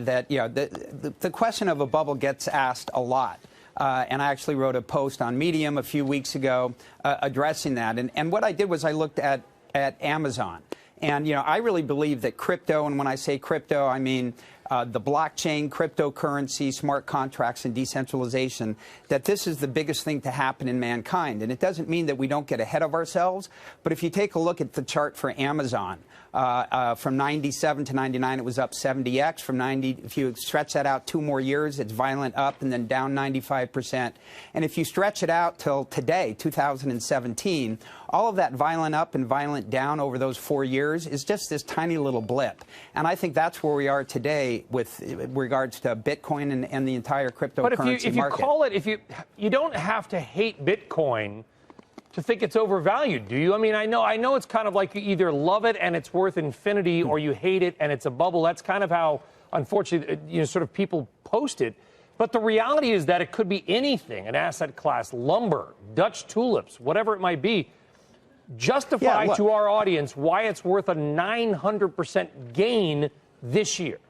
that, the question of a bubble gets asked a lot. And I actually wrote a post on Medium a few weeks ago addressing that. And what I did was I looked at Amazon. And, I really believe that crypto, and when I say crypto, I mean the blockchain, cryptocurrency, smart contracts, and decentralization, that this is the biggest thing to happen in mankind. And it doesn't mean that we don't get ahead of ourselves. But if you take a look at the chart for Amazon, from 97 to 99, it was up 70x. From 90, if you stretch that out 2 more years, it's violent up and then down 95%. And if you stretch it out till today, 2017, all of that violent up and violent down over those 4 years is just this tiny little blip. And I think that's where we are today with regards to Bitcoin and the entire cryptocurrency market. But if you call it, you don't have to hate Bitcoin to think it's overvalued, do you? I mean, I know it's kind of like you either love it and it's worth infinity, or you hate it and it's a bubble. That's kind of how, unfortunately, sort of people post it. But the reality is that it could be anything, an asset class, lumber, Dutch tulips, whatever it might be. Justify to our audience why it's worth a 900% gain this year.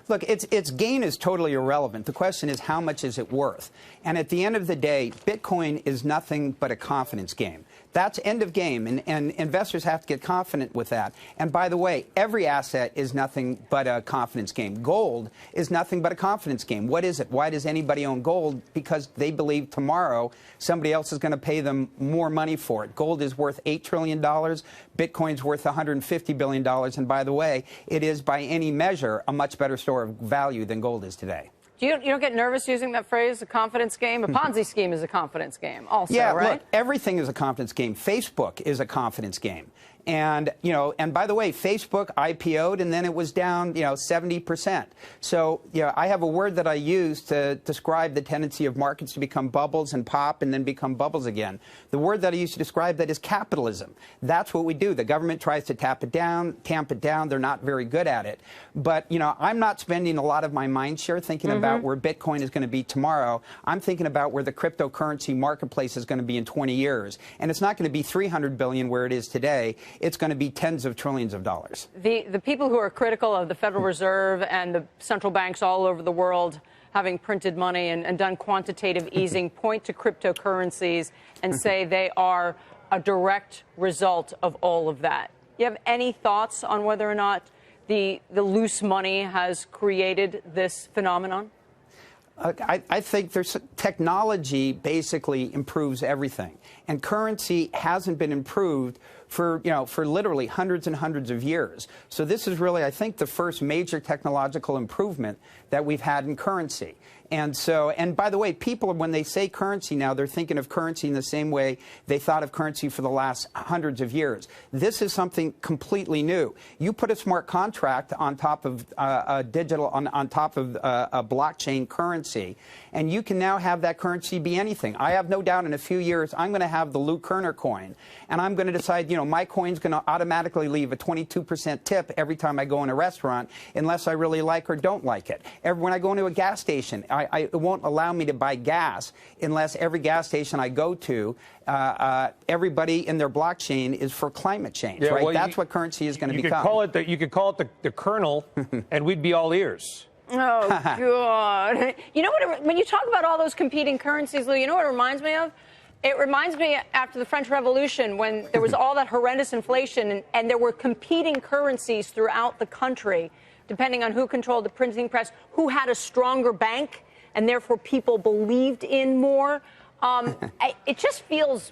Look, its gain is totally irrelevant. The question is, how much is it worth? And at the end of the day, Bitcoin is nothing but a confidence game. That's end of game, and investors have to get confident with that. And by the way, every asset is nothing but a confidence game. Gold is nothing but a confidence game. What is it? Why does anybody own gold? Because they believe tomorrow somebody else is going to pay them more money for it. Gold is worth $8 trillion. Bitcoin's worth $150 billion. And by the way, it is by any measure a much better store of value than gold is today. You don't get nervous using that phrase, a confidence game? A Ponzi scheme is a confidence game also, yeah, right? Look, everything is a confidence game. Facebook is a confidence game. And, and by the way, Facebook IPO'd and then it was down, 70%. So, I have a word that I use to describe the tendency of markets to become bubbles and pop and then become bubbles again. The word that I use to describe that is capitalism. That's what we do. The government tries to tamp it down. They're not very good at it. But, I'm not spending a lot of my mind share thinking about where Bitcoin is going to be tomorrow. I'm thinking about where the cryptocurrency marketplace is going to be in 20 years. And it's not going to be 300 billion where it is today. It's going to be tens of trillions of dollars. The people who are critical of the Federal Reserve and the central banks all over the world having printed money and done quantitative easing point to cryptocurrencies and say they are a direct result of all of that. You have any thoughts on whether or not the loose money has created this phenomenon? I think technology basically improves everything, and currency hasn't been improved for literally hundreds and hundreds of years. So this is really, I think, the first major technological improvement that we've had in currency. And by the way, people, when they say currency now, they're thinking of currency in the same way they thought of currency for the last hundreds of years. This is something completely new. You put a smart contract on top of a blockchain currency, and you can now have that currency be anything. I have no doubt in a few years I'm going to have the Lou Kerner coin, and I'm going to decide, my coin's going to automatically leave a 22% tip every time I go in a restaurant, unless I really like or don't like it. When I go into a gas station, it won't allow me to buy gas unless every gas station I go to, everybody in their blockchain is for climate change, right? Well, that's what currency is going to become. You could call it the kernel, and we'd be all ears. Oh, God. You know what? When you talk about all those competing currencies, Lou, you know what it reminds me of? It reminds me after the French Revolution when there was all that horrendous inflation and there were competing currencies throughout the country, depending on who controlled the printing press, who had a stronger bank, and therefore people believed in more. It just feels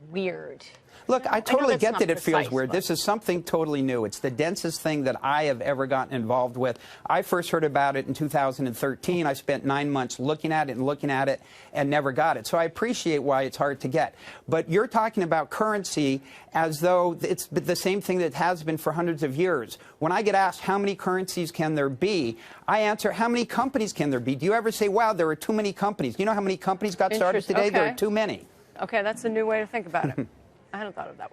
weird. Look, I totally get that it feels precise, weird. This is something totally new. It's the densest thing that I have ever gotten involved with. I first heard about it in 2013. I spent 9 months looking at it and never got it. So I appreciate why it's hard to get. But you're talking about currency as though it's the same thing that has been for hundreds of years. When I get asked how many currencies can there be, I answer, how many companies can there be? Do you ever say, wow, there are too many companies? You know how many companies got started today? Okay. There are too many. Okay, that's a new way to think about it. I hadn't thought of it that way.